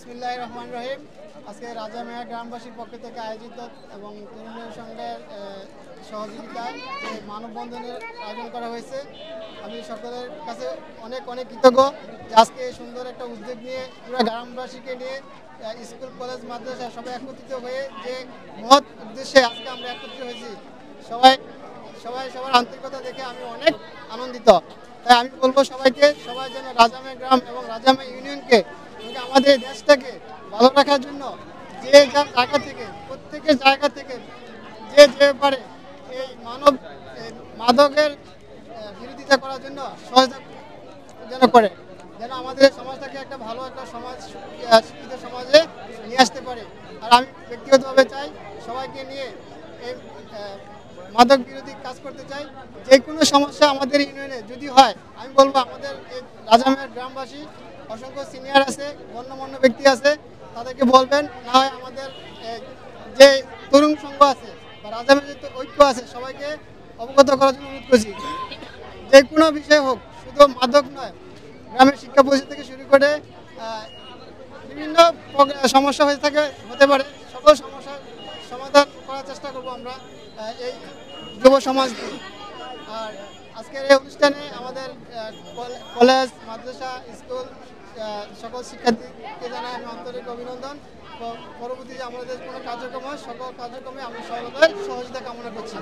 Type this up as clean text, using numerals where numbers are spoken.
বিসমিল্লাহির রহমানির রহিম। আজকে রাজামেয়া গ্রামবাসীর পক্ষ থেকে আয়োজিত এবং তরুণের সঙ্গে সহযোগিতায় যে মানববন্ধনের আয়োজন করা হয়েছে, আমি সকলের কাছে অনেক অনেক কৃতজ্ঞ যে আজকে সুন্দর একটা উদ্যোগ নিয়ে পুরো গ্রামবাসীকে নিয়ে স্কুল কলেজ মাদ্রাসা সবাই একত্রিত হয়ে যে মহৎ উদ্দেশ্যে আজকে আমরা একত্রিত হয়েছি। সবাই সবাই সবার আন্তরিকতা দেখে আমি অনেক আনন্দিত। তাই আমি বলবো সবাই যেন রাজামেয়া গ্রাম এবং রাজামেয়া ইউনিয়নকে আমাদের দেশটাকে ভালো রাখার জন্য যে যার জায়গা থেকে প্রত্যেকের জায়গা থেকে যে পারে এই মাদকের বিরোধিতা করার জন্য সহযোগিতা যেন করে, যেন আমাদের সমাজটাকে একটা ভালো একটা সমাজ শিক্ষিত সমাজে নিয়ে আসতে পারে। আর আমি ব্যক্তিগতভাবে চাই সবাইকে নিয়ে এই মাদক বিরোধী কাজ করতে চাই। যে কোনো সমস্যা আমাদের ইউনিয়নে যদি হয়, আমি বলবো আমাদের এই রাজামেয়ার গ্রামবাসী অসংখ্য সিনিয়র আছে, গণ্যমান্য ব্যক্তি আছে, তাদেরকে বলবেন। না হয় আমাদের যে তরুণ সংঘ আছে বা রাজামেয়ার যে ঐক্য আছে, সবাইকে অবগত করার জন্য অনুরোধ করছি। যে কোনো বিষয় হোক, শুধু মাদক নয়, গ্রামের শিক্ষা পরিষদ থেকে শুরু করে বিভিন্ন সমস্যা হতে পারে, সকল সমস্যার সমাধান করার চেষ্টা করব আমরা এই যুব সমাজ দিয়ে। আর আজকের এই অনুষ্ঠানে আমাদের কলেজ মাদ্রাসা স্কুল সকল শিক্ষার্থীকে জানাই আমি আন্তরিক অভিনন্দন। পরবর্তী যে আমাদের কোনো কার্যক্রম হয়, সকল কার্যক্রমে আমি সহযোগিতা কামনা করছি।